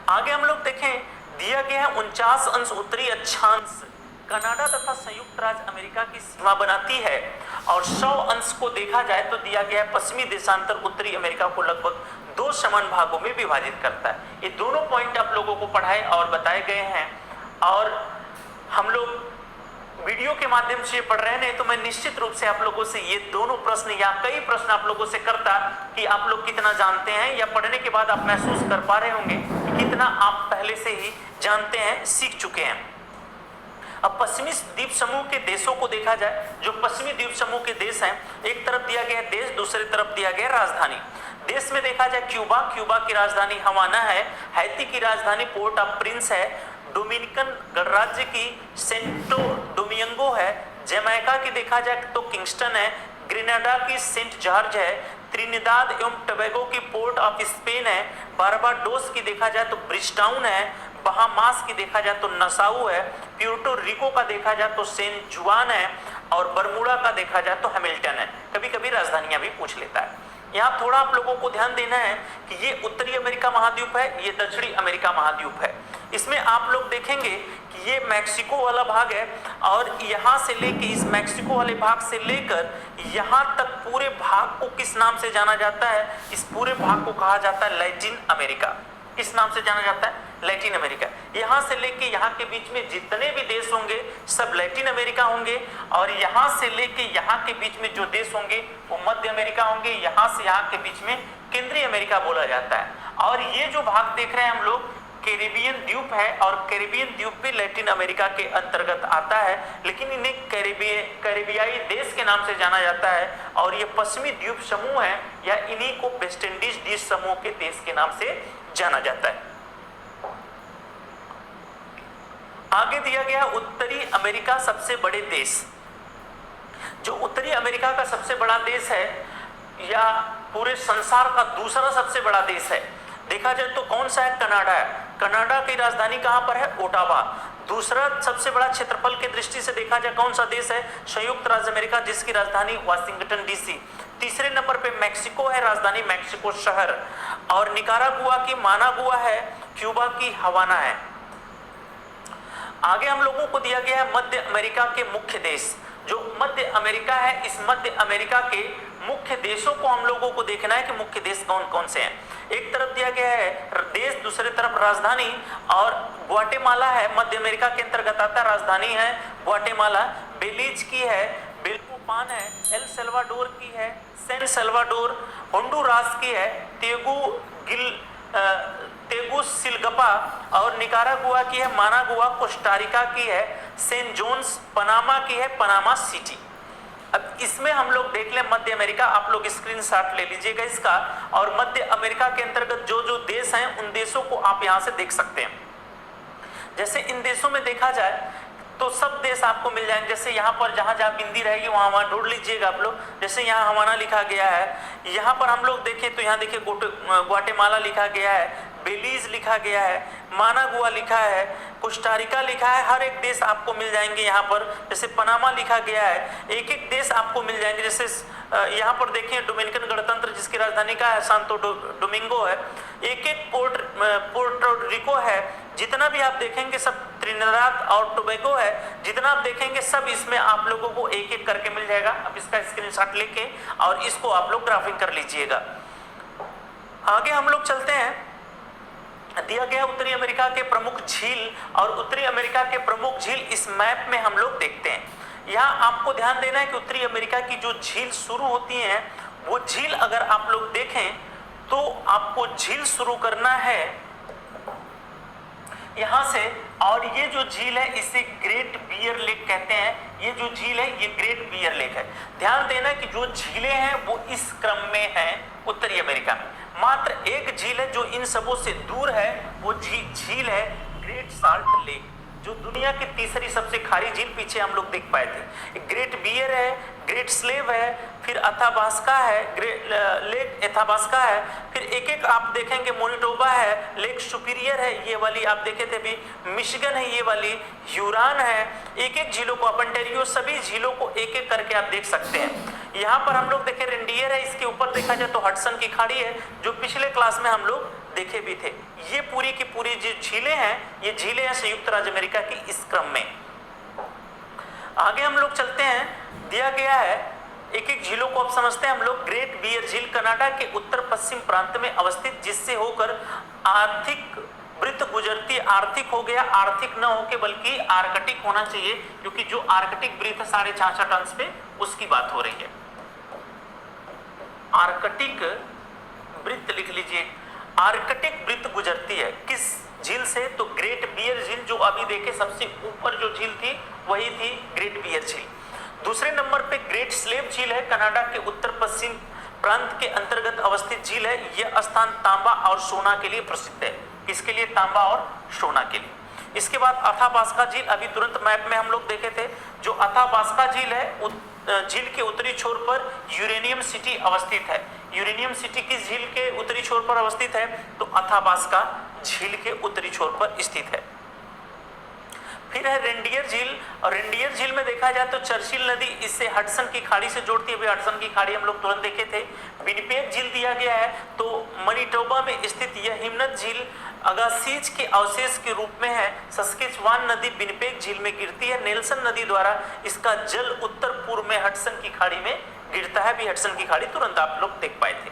आगे हम लोग देखें, दिया गया है 49 अंश उत्तरी अक्षांश कनाडा तथा संयुक्त राज्य अमेरिका की सीमा बनाती है, और 100 अंश को देखा जाए तो दिया गया है पश्चिमी देशांतर उत्तरी अमेरिका को लगभग 2 समान भागों में विभाजित करता है। ये दोनों पॉइंट आप लोगों को पढ़ाए और बताए गए हैं, और हम लोग वीडियो के माध्यम से पढ़ रहे हैं, नहीं तो मैं निश्चित रूप से आप लोगों से ये दोनों प्रश्न या कई प्रश्न आप लोगों से करता कि आप लोग कितना जानते हैं, या पढ़ने के बाद आप महसूस कर पा रहे होंगे कि कितना आप पहले से ही जानते हैं, सीख चुके हैं। अब पश्चिमी द्वीप समूह के देशों को देखा जाए, जो पश्चिमी द्वीप समूह के देश हैं, एक तरफ दिया गया है देश, दूसरी तरफ दिया गया राजधानी। देश में देखा जाए क्यूबा की राजधानी हवाना है, हैती की राजधानी पोर्ट ऑफ प्रिंस है, डोमिनिकन गणराज्य की सेंटो डोमिंगो है, जमैका की देखा जाए तो किंगस्टन है, ग्रेनाडा की सेंट जॉर्ज है, त्रिनिदाद एवं टोबैगो की पोर्ट ऑफ स्पेन है, बारबाडोस की देखा जाए तो ब्रिजटाउन है, बहामास की देखा जाए तो नसाउ है, प्यूर्टो रिको का देखा जाए तो सेंट जुआन है, और बरमूडा का देखा जाए तो हैमिल्टन है। कभी कभी राजधानियां भी पूछ लेता है। यहाँ थोड़ा आप लोगों को ध्यान देना है कि ये उत्तरी अमेरिका महाद्वीप है, ये दक्षिणी अमेरिका महाद्वीप है। इसमें आप लोग देखेंगे कि ये मैक्सिको वाला भाग है, और यहाँ से लेके इस मैक्सिको वाले भाग से लेकर यहाँ तक पूरे भाग को किस नाम से जाना जाता है, इस पूरे भाग को कहा जाता है लैटिन अमेरिका। किस नाम से जाना जाता है, लैटिन अमेरिका। यहाँ से लेके यहाँ के बीच में जितने भी देश होंगे सब लैटिन अमेरिका होंगे, और यहाँ से लेके यहाँ के बीच में जो देश होंगे वो मध्य अमेरिका होंगे। यहाँ से यहाँ के बीच में केंद्रीय अमेरिका बोला जाता है। और ये जो भाग देख रहे हैं हम लोग कैरिबियन द्वीप है, और कैरिबियन द्वीप भी लैटिन अमेरिका के अंतर्गत आता है, लेकिन इन्हें कैरिबियाई देश के नाम से जाना जाता है। और ये पश्चिमी द्वीप समूह है, या इन्हीं को वेस्ट इंडीज द्वीप समूह के देश के नाम से जाना जाता है। आगे दिया गया उत्तरी अमेरिका सबसे बड़े देश। जो उत्तरी अमेरिका का सबसे बड़ा देश है, या पूरे संसार का दूसरा सबसे बड़ा देश है, देखा जाए तो कौन सा है? कनाडा है। कनाडा की राजधानी कहां पर है? ओटावा। दूसरा सबसे बड़ा क्षेत्रफल की दृष्टि से देखा जाए कौन सा देश है? संयुक्त राज्य अमेरिका, जिसकी राजधानी वाशिंगटन डीसी। तीसरे नंबर पे मैक्सिको है, राजधानी मैक्सिको शहर। और निकारागुआ की मानागुआ है, क्यूबा की हवाना है। आगे हम लोगों को दिया गया है मध्य अमेरिका के मुख्य देश। जो मध्य अमेरिका है, इस मध्य अमेरिका के मुख्य देशों को हम लोगों को देखना है कि मुख्य देश कौन कौन से हैं। एक तरफ दिया गया है देश, दूसरे तरफ राजधानी, और ग्वाटेमाला है, मध्य अमेरिका के अंतर्गत आता है। राजधानी है ग्वाटेमाला। बेलीज की है, बेल्कोपान है। एल सल्वाडोर की है, सैन सल्वाडोर। होंडुरास की है, तेगुसिलगपा। और निकारागुआ की है, मानागुआ। कोस्टारिका की है, सेंट जोन्स। पनामा की है, पनामा सिटी। अब इसमें हम लोग देख लें मध्य अमेरिका, आप लोग स्क्रीनशॉट ले लीजिएगा इसका। और मध्य अमेरिका के अंतर्गत जो जो देश हैं उन देशों को आप यहां से देख सकते हैं। जैसे इन देशों में देखा जाए तो सब देश आपको मिल जाएंगे। जैसे यहाँ पर जहाँ जहाँ बिंदी रहेगी वहाँ वहाँ ढूंढ लीजिएगा आप लोग। जैसे यहाँ हवाना लिखा गया है, यहाँ पर हम लोग देखें तो यहाँ देखिए ग्वाटेमाला लिखा गया है, बेलीज लिखा गया है, मानागुआ लिखा है, कोस्टारिका लिखा है। हर एक देश आपको मिल जाएंगे यहाँ पर। जैसे पनामा लिखा गया है, एक एक देश आपको मिल जाएंगे। जैसे यहाँ पर देखें डोमिनिकन गणतंत्र, जिसकी राजधानी का है सांतो डोमिंगो है। एक एक पोर्टो रिको है। जितना भी आप देखेंगे सब त्रिनिदाद और टोबैगो है। जितना आप देखेंगे सब इसमें आप लोगों को एक एक करके मिल जाएगा। अब इसका स्क्रीनशॉट लेके और इसको आप लोग ग्राफिंग कर लीजिएगा। आगे हम लोग चलते हैं। दिया गया उत्तरी अमेरिका के प्रमुख झील, और उत्तरी अमेरिका के प्रमुख झील इस मैप में हम लोग देखते हैं। यहाँ आपको ध्यान देना है कि उत्तरी अमेरिका की जो झील शुरू होती हैं, वो झील अगर आप लोग देखें तो आपको झील शुरू करना है यहां से। और ये जो झील है इसे ग्रेट बियर लेक कहते हैं। ये जो झील है ये ग्रेट बियर लेक है। ध्यान देना कि जो झीलें हैं वो इस क्रम में हैं उत्तरी अमेरिका में। मात्र एक झील है जो इन सबों से दूर है, वो झील है ग्रेट साल्ट लेक, जो दुनिया की तीसरी सबसे खारी झील पीछे हम लोग देख पाए थे। ग्रेट बियर है, ग्रेट स्लेव है, फिर अथाबास्का है, ग्रेट लेक एथाबास्का है। फिर एक एक आप देखेंगे मोनिटोबा है, लेक सुपीरियर है, ये वाली आप देखे थे भी, मिशिगन है, ये वाली ह्यूरॉन है। एक एक झीलों को अपनटेरियो, सभी झीलों को एक एक करके आप देख सकते हैं। यहाँ पर हम लोग देखे रेंडियर है, इसके ऊपर देखा जाए तो हडसन की खाड़ी है, जो पिछले क्लास में हम लोग देखे भी थे। ये पूरी की पूरी जो झीलें हैं, ये झीलें हैं संयुक्त राज्य अमेरिका की इस क्रम में। आगे हम लोग चलते हैं। दिया गया है एक एक झीलों को आप समझते हैं हम लोग। ग्रेट बियर झील कनाडा के उत्तर पश्चिम प्रांत में अवस्थित, जिससे होकर आर्थिक वृत्त गुजरती। आर्थिक हो गया, आर्थिक न होके बल्कि आर्कटिक होना चाहिए, क्योंकि जो आर्कटिक वृत्त 66.5 अंश पे उसकी बात हो रही है। आर्कटिक वृत्त लिख लीजिए। आर्कटिक वृत्त गुजरती है किस झील से? तो ग्रेट बियर झील, जो अभी देखे सबसे ऊपर जो झील थी वही थी ग्रेट बियर झील। दूसरे नंबर पे ग्रेट स्लेव झील है, कनाडा के उत्तर पश्चिम प्रांत के अंतर्गत अवस्थित झील है। यह स्थान तांबा और सोना के लिए प्रसिद्ध है। किसके लिए? तांबा और सोना के लिए। इसके बाद अथाबास्का झील, अभी तुरंत मैप में हम लोग देखे थे। जो अथाबास्का झील है, झील के उत्तरी छोर पर यूरेनियम सिटी अवस्थित है। यूरेनियम सिटी किस झील के उत्तरी छोर पर अवस्थित है? तो अथाबास्का झील के उत्तरी छोर पर स्थित है। फिर है रेंडियर झील, और रेंडियर झील में देखा जाए तो चर्चिल नदी इससे हडसन की खाड़ी से जोड़ती है। हडसन की खाड़ी हम लोग तुरंत देखे थे। विनिपेग झील दिया गया है, तो मनीटोबा में स्थित यह हिमनद झील अगासीज के अवशेष के रूप में है। सस्केचवान नदी विनिपेग झील में गिरती है। नेल्सन नदी द्वारा इसका जल उत्तर पूर्व में हडसन की खाड़ी में गिरता है। भी हडसन की खाड़ी तुरंत आप लोग देख पाए थे।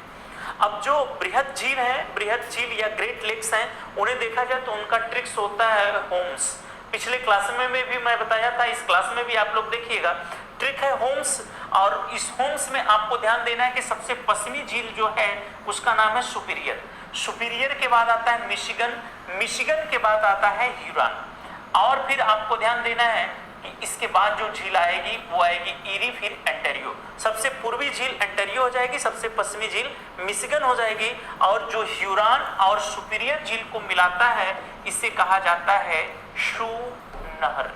अब जो बृहद झील है, बृहद झील या ग्रेट लेक्स हैं, उन्हें देखा जाए तो उनका ट्रिक्स होता है होम्स। पिछले क्लास में भी मैं बताया था, इस क्लास में भी आप लोग देखिएगा, ट्रिक है होम्स। और इस होम्स में आपको ध्यान देना है कि सबसे पश्चिमी झील जो है उसका नाम है सुपीरियर। सुपीरियर के बाद आता है मिशिगन, मिशिगन के बाद आता है ह्यूरॉन। और फिर आपको ध्यान देना है कि इसके बाद जो झील आएगी वो आएगी ईरी, फिर एंटेरियो। सबसे पूर्वी झील एंटेरियो हो जाएगी, सबसे पश्चिमी झील मिशिगन हो जाएगी, और जो ह्यूरॉन और सुपीरियर झील को मिलाता है इसे कहा जाता है शू नहर।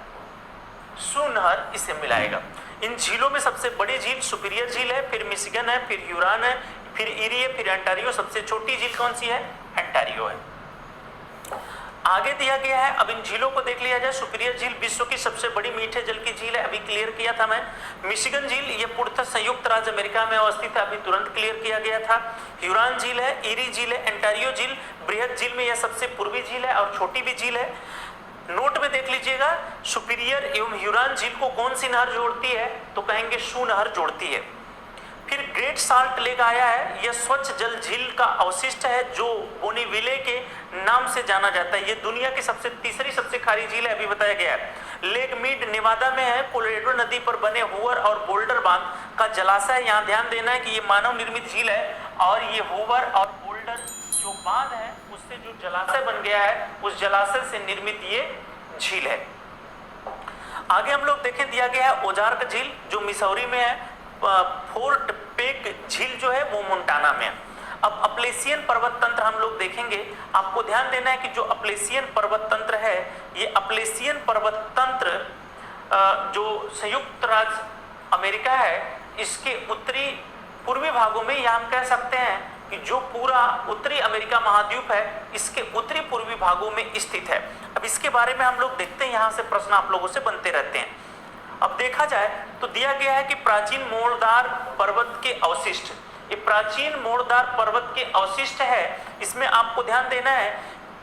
शू नहर इसे मिलाएगा। इन झीलों में सबसे बड़ी झील सुपीरियर झील है, फिर मिशिगन है, फिर ह्यूरॉन है, फिर ईरी है, फिर एंटारियो। सबसे छोटी झील कौन सी है? एंटारियो है। आगे दिया गया है, अब इन झीलों को देख लिया जाए। सुपीरियर झील विश्व की सबसे बड़ी मीठे जल की झील है, अभी क्लियर किया था मैं। मिशिगन झील ये पूर्णतः संयुक्त राज्य अमेरिका में अवस्थित है, अभी तुरंत क्लियर किया गया था। ह्यूरॉन झील है, ईरी झील है, एंटारियो झील, बृहद झील में यह सबसे पूर्वी झील है और छोटी भी झील है। नोट में देख लीजिएगा, सुपीरियर एवं ह्यूरॉन झील को कौन सी नहर जोड़ती है? तो कहेंगे शू नहर जोड़ती है। फिर ग्रेट साल्ट लेक आया है, यह स्वच्छ जल झील का अवशिष्ट है जो बोनीविले के नाम से जाना जाता है। यह दुनिया की तीसरी सबसे खारी झील है, अभी बताया गया है। लेक मीड नेवादा में है, कोलोराडो नदी पर बने हूवर और बोल्डर बांध का जलाशय। यहाँ ध्यान देना है कि ये मानव निर्मित झील है, और ये हूवर और बोल्डर जो बांध है उससे जो जलाशय बन गया है उस जलाशय से निर्मित ये झील है। आगे हम लोग देखें, दिया गया है ओजार्क झील जो मिसौरी में है। फोर्ट पेक झील जो है वो मोंटाना में है। अब अपलेशियन पर्वत तंत्र हम लोग देखेंगे। आपको ध्यान देना है कि जो अपलेशियन पर्वत तंत्र है, ये अपलेशियन पर्वत तंत्र जो संयुक्त राज्य अमेरिका है, इसके उत्तरी पूर्वी भागों में, या हम कह सकते हैं कि जो पूरा उत्तरी अमेरिका महाद्वीप है इसके उत्तरी पूर्वी भागों में स्थित है। अब इसके बारे में हम लोग देखते हैं, यहाँ से प्रश्न आप लोगों से बनते रहते हैं। अब देखा जाए तो दिया गया है कि प्राचीन मोड़दार पर्वत के अवशिष्ट, ये प्राचीन मोड़दार पर्वत के अवशिष्ट है। इसमें आपको ध्यान देना है,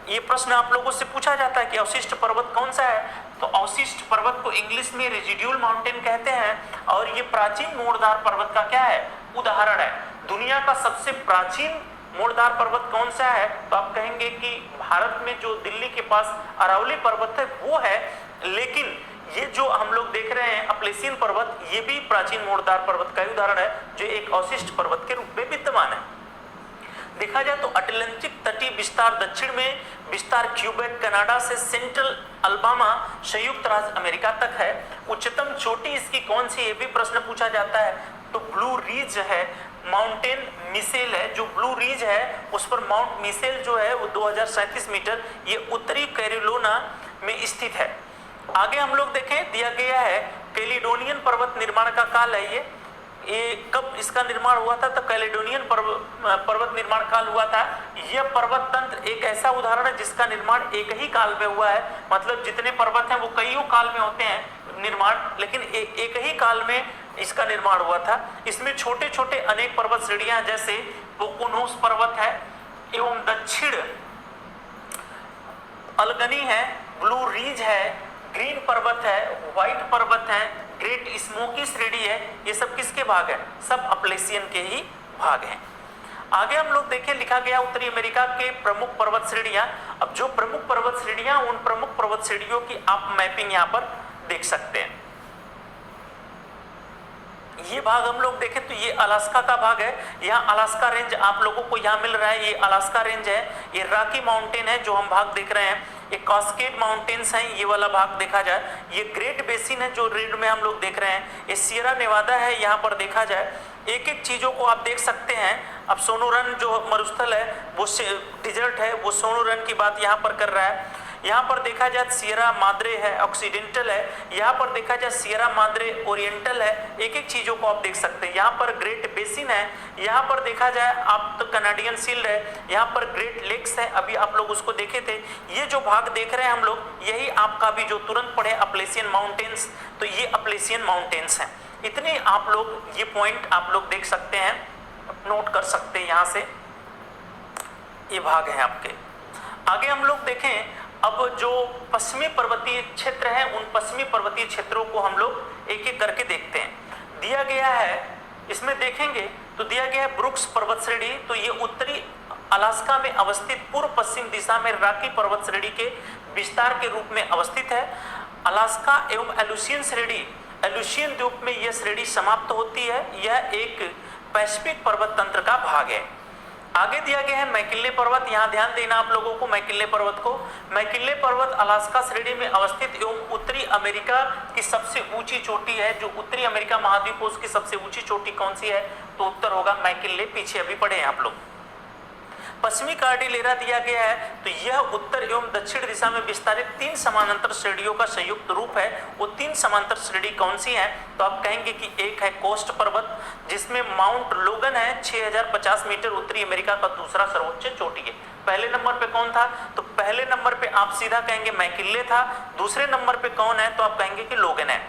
ये प्रश्न आप लोगों से पूछा जाता है कि अवशिष्ट पर्वत कौन सा है, तो अवशिष्ट पर्वत को इंग्लिश में रेजिड्यूल माउंटेन कहते हैं। और ये प्राचीन मोड़दार पर्वत का क्या है? उदाहरण है। दुनिया का सबसे प्राचीन मोड़दार पर्वत कौन सा है? तो आप कहेंगे कि भारत में जो दिल्ली के पास अरावली पर्वत है वो है, लेकिन ये जो हम लोग देख रहे हैं अपलेशियन पर्वत, ये भी प्राचीन मोड़दार पर्वत का उदाहरण है जो एक अवशिष्ट पर्वत के रूप में विद्यमान है। देखा जाए तो अटलांटिक तटीय विस्तार दक्षिण में विस्तार क्यूबेक कनाडा से सेंट्रल अल्बामा संयुक्त राज्य अमेरिका तक है। उच्चतम चोटी इसकी कौन सी, ये भी प्रश्न पूछा जाता है। तो ब्लू रिज है, माउंटेन मिसेल है। जो ब्लू रिज है उस पर माउंट मिसेल जो है वो 2037 मीटर, ये उत्तरी कैरोलिना में स्थित है। आगे हम लोग देखें, दिया गया है कैलिडोनियन पर्वत निर्माण का काल है। ये कब इसका निर्माण हुआ था? तो कैलिडोनियन पर्वत निर्माण काल हुआ था। यह पर्वत तंत्र एक ऐसा उदाहरण है जिसका निर्माण एक ही काल में हुआ है। मतलब जितने पर्वत हैं वो कईयों काल में होते हैं निर्माण, लेकिन एक ही काल में इसका निर्माण हुआ था। इसमें छोटे छोटे अनेक पर्वत श्रेणियां जैसे पोकोनोस पर्वत है एवं दक्षिण अल्गनी है, ब्लू रिज है, ग्रीन पर्वत है, व्हाइट पर्वत है, ग्रेट स्मोकी श्रेणी है। ये सब किसके भाग हैं? सब अपलेशियन के ही भाग हैं। आगे हम लोग देखें, लिखा गया उत्तरी अमेरिका के प्रमुख पर्वत श्रेणियां। अब जो प्रमुख पर्वत श्रेणियां, उन प्रमुख पर्वत श्रेणियों की आप मैपिंग यहाँ पर देख सकते हैं। ये भाग हम लोग देखें तो ये अलास्का का भाग है। यहाँ अलास्का रेंज आप लोगों को यहाँ मिल रहा है, ये अलास्का रेंज है। ये रॉकी माउंटेन है जो हम भाग देख रहे हैं। ये कास्केड माउंटेन्स हैं, ये वाला भाग देखा जाए। ये ग्रेट बेसिन है जो रेड में हम लोग देख रहे हैं। ये सियरा नेवादा है, यहाँ पर देखा जाए एक एक चीज़ों को आप देख सकते हैं। अब सोनोरन जो मरुस्थल है वो डिजर्ट है, वो सोनोरन की बात यहाँ पर कर रहा है। यहाँ पर देखा जाए सियरा माद्रे है, ऑक्सीडेंटल है। यहाँ पर देखा जाए सियरा माद्रे ओरिएंटल है। एक एक चीज़ों को आप देख सकते हैं। यहाँ पर ग्रेट बेसिन है, यहाँ पर देखा जाए आप तो कनाडियन शील्ड है, यहाँ पर ग्रेट लेक्स है, अभी आप लोग उसको देखे थे। ये जो भाग देख रहे हैं हम लोग, यही आपका भी जो तुरंत पढ़े अपलेशियन माउंटेन्स, तो ये अपलेशियन माउंटेन्स हैं। इतने आप लोग ये पॉइंट आप लोग देख सकते हैं, नोट कर सकते हैं। यहाँ से ये भाग हैं आपके। आगे हम लोग देखें, अब जो पश्चिमी पर्वतीय क्षेत्र है, उन पश्चिमी पर्वतीय क्षेत्रों को हम लोग एक एक करके देखते हैं। दिया गया है इसमें देखेंगे तो दिया गया है ब्रुक्स पर्वत श्रेणी, तो ये उत्तरी अलास्का में अवस्थित पूर्व पश्चिम दिशा में रॉकी पर्वत श्रेणी के विस्तार के रूप में अवस्थित है। अलास्का एवं एलुसियन श्रेणी, एलुसियन द्वीप में यह श्रेणी समाप्त होती है। यह एक पैसिफिक पर्वत तंत्र का भाग है। आगे दिया गया है मैकिन्ले पर्वत, यहाँ ध्यान देना आप लोगों को मैकिन्ले पर्वत को। मैकिन्ले पर्वत अलास्का श्रेणी में अवस्थित एवं उत्तरी अमेरिका की सबसे ऊंची चोटी है। जो उत्तरी अमेरिका महाद्वीप है उसकी सबसे ऊंची चोटी कौन सी है, तो उत्तर होगा मैकिन्ले। पीछे अभी पढ़े हैं आप लोग। पश्चिमी कार्डिलेरा दिया गया है, तो यह उत्तर एवं दक्षिण दिशा में विस्तारित 3 समानांतर श्रेणियों का संयुक्त रूप है। वो 3 समानांतर श्रेणी कौन सी है, तो आप कहेंगे कि एक है कोस्ट पर्वत जिसमें माउंट लोगन है 6050 मीटर उत्तरी अमेरिका का दूसरा सर्वोच्च चोटी है। पहले नंबर पे कौन था, तो पहले नंबर पे आप सीधा कहेंगे मैकिन्ले था। दूसरे नंबर पे कौन है, तो आप कहेंगे कि लोगन है।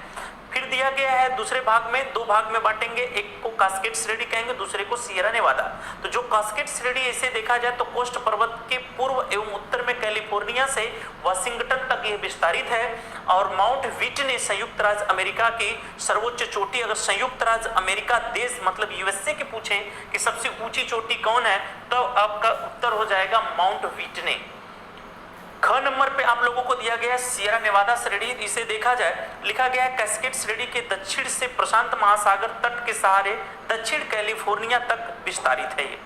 फिर दिया गया है दूसरे भाग में 2 भाग में बांटेंगे, एक को कास्केड श्रेणी कहेंगे, दूसरे को सियरा नेवादा। तो जो कास्केड श्रेणी इसे देखा जाए तो कोस्ट पर्वत के पूर्व एवं उत्तर में कैलिफोर्निया से वाशिंगटन तक यह विस्तारित है। और माउंट व्हिटनी संयुक्त राज्य अमेरिका की सर्वोच्च चोटी, अगर संयुक्त राज्य अमेरिका देश मतलब यूएसए के पूछे कि सबसे ऊंची चोटी कौन है, तो आपका उत्तर हो जाएगा माउंट व्हिटनी। ख नंबर पे आप लोगों को दिया गया है सियरा नेवादा श्रेणी। इसे देखा जाए लिखा गया है कैस्केड श्रेणी के दक्षिण से प्रशांत महासागर तट के सहारे दक्षिण कैलिफोर्निया तक विस्तारित है ये।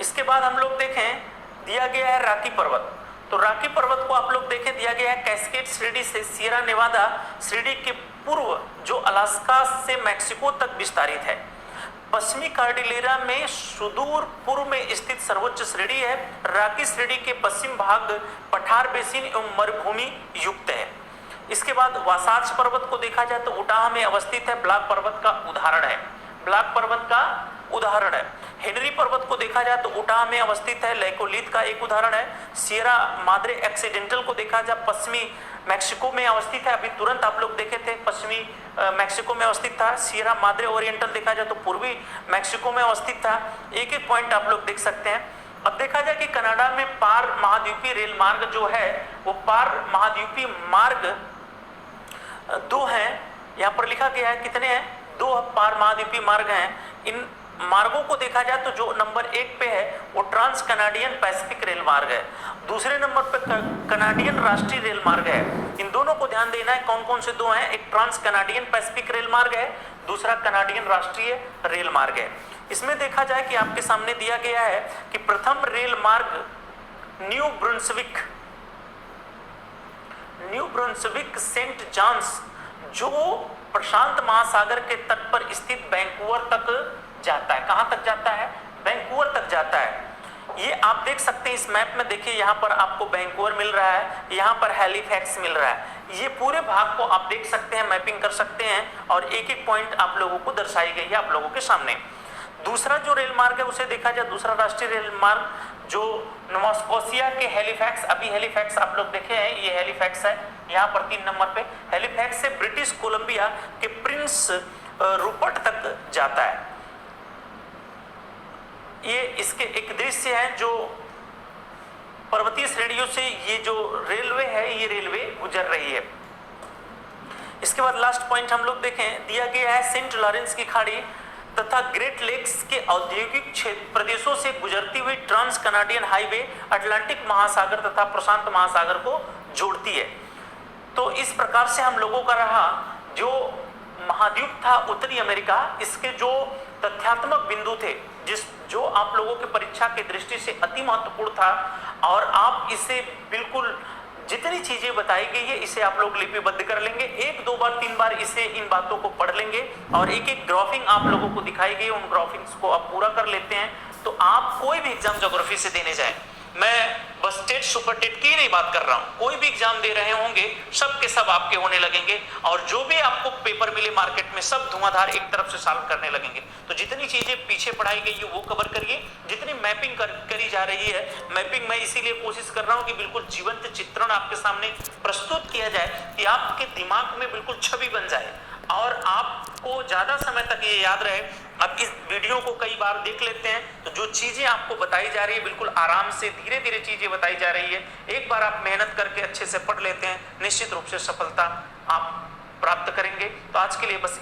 इसके बाद हम लोग देखें दिया गया है रॉकी पर्वत। तो रॉकी पर्वत को आप लोग देखें दिया गया है कैस्केड श्रेणी से सियरा नेवादा श्रेणी के पूर्व जो अलास्का से मैक्सिको तक विस्तारित है। पश्चिमी कार्डिलेरा में सुदूर पूर्व में स्थित सर्वोच्च श्रेणी है। रॉकी श्रेणी के पश्चिम भाग पठार बेसिन एवं मरुभूमि युक्त है। इसके बाद वासार्च पर्वत को देखा जाए तो उटाह में अवस्थित है, ब्लैक पर्वत का उदाहरण है। ब्लैक पर्वत का उदाहरण है। हेनरी पर्वत को देखा जाए तो उटाह में अवस्थित है, लैकोलिथ का एक उदाहरण है। सियरा माद्रे एक्सीडेंटल को देखा जाए पश्चिमी मैक्सिको में अवस्थित है। अभी तुरंत आप लोग देखे थे पश्चिमी मैक्सिको में अवस्थित था। सियरा माद्रे ओरिएंटल देखा जाए तो पूर्वी मैक्सिको में अवस्थित था। एक एक पॉइंट आप लोग देख सकते हैं। अब देखा जाए कि कनाडा में पार महाद्वीपीय रेल मार्ग जो है वो पार महाद्वीपीय मार्ग 2 हैं। यहाँ पर लिखा गया है कितने हैं, 2 पार महाद्वीपीय मार्ग हैं। इन मार्गों को देखा जाए तो जो नंबर 1 पे है वो ट्रांस कनाडियन पैसिफिक रेल मार्ग है। दूसरे नंबर पे कनाडियन राष्ट्रीय रेल मार्ग है। इन दोनों को ध्यान देना है कौन कौन से 2 हैं, एक ट्रांस कनाडियन पैसिफिक रेल मार्ग है, दूसरा कनाडियन राष्ट्रीय रेल मार्ग है। इसमें देखा जाए कि आपके सामने दिया गया है कि प्रथम रेल मार्ग न्यू ब्रुंसविक सेंट जॉन्स जो प्रशांत महासागर के तट पर स्थित वैंकूवर तक जाता है। कहां तक जाता है, वैंकूवर तक जाता है। ये आप देख सकते हैं इस मैप में। देखिए यहाँ पर आपको वैंकूवर मिल रहा है, यहाँ पर हैलिफैक्स मिल रहा है। ये पूरे भाग को आप देख सकते हैं, मैपिंग कर सकते हैं और एक एक पॉइंट आप लोगों को दर्शाई गई है आप लोगों के सामने। दूसरा जो रेल मार्ग है उसे देखा जाए, दूसरा राष्ट्रीय रेल मार्ग जो नोवा स्कोशिया के हैलिफैक्स, अभी हैलिफैक्स आप लोग देखे हैं, ये हैलिफैक्स है यहाँ पर 3 नंबर पे। हैलिफैक्स से ब्रिटिश कोलंबिया के प्रिंस रूपर्ट तक जाता है। ये इसके एक दृश्य है जो पर्वतीय श्रेणियों से ये जो रेलवे है ये रेलवे गुजर रही है। इसके बाद लास्ट पॉइंट हम लोग देखें, दिया गया है सेंट लॉरेंस की खाड़ी तथा ग्रेट लेक्स के औद्योगिक क्षेत्र प्रदेशों से गुजरती हुई ट्रांस कनाडियन हाईवे अटलांटिक महासागर तथा प्रशांत महासागर को जोड़ती है। तो इस प्रकार से हम लोगों का रहा जो महाद्वीप था उत्तरी अमेरिका, इसके जो तथ्यात्मक बिंदु थे जो आप लोगों के परीक्षा की दृष्टि से अति महत्वपूर्ण था, और आप इसे बिल्कुल जितनी चीजें बताई गई है इसे आप लोग लिपिबद्ध कर लेंगे। 1, 2 बार 3 बार इसे इन बातों को पढ़ लेंगे और एक एक ग्राफिंग आप लोगों को दिखाई गई, उन ग्राफिंग्स को आप पूरा कर लेते हैं तो आप कोई भी एग्जाम ज्योग्राफी से देने जाए, मैं बस स्टेट सुपर टेट की नहीं बात कर रहा हूं, कोई भी एग्जाम दे रहे होंगे सब के सब आपके होने लगेंगे और जो भी आपको पेपर मिले मार्केट में सब धुआंधार एक तरफ से सॉल्व करने लगेंगे। तो जितनी चीजें पीछे पढ़ाई गई है वो कवर करिए, जितनी मैपिंग करी जा रही है, मैपिंग मैं इसीलिए कोशिश कर रहा हूं कि बिल्कुल जीवंत चित्रण आपके सामने प्रस्तुत किया जाए कि आपके दिमाग में बिल्कुल छवि बन जाए और आपको ज्यादा समय तक ये याद रहे। अब इस वीडियो को कई बार देख लेते हैं तो जो चीजें आपको बताई जा रही है बिल्कुल आराम से धीरे धीरे चीजें बताई जा रही है, एक बार आप मेहनत करके अच्छे से पढ़ लेते हैं, निश्चित रूप से सफलता आप प्राप्त करेंगे। तो आज के लिए बस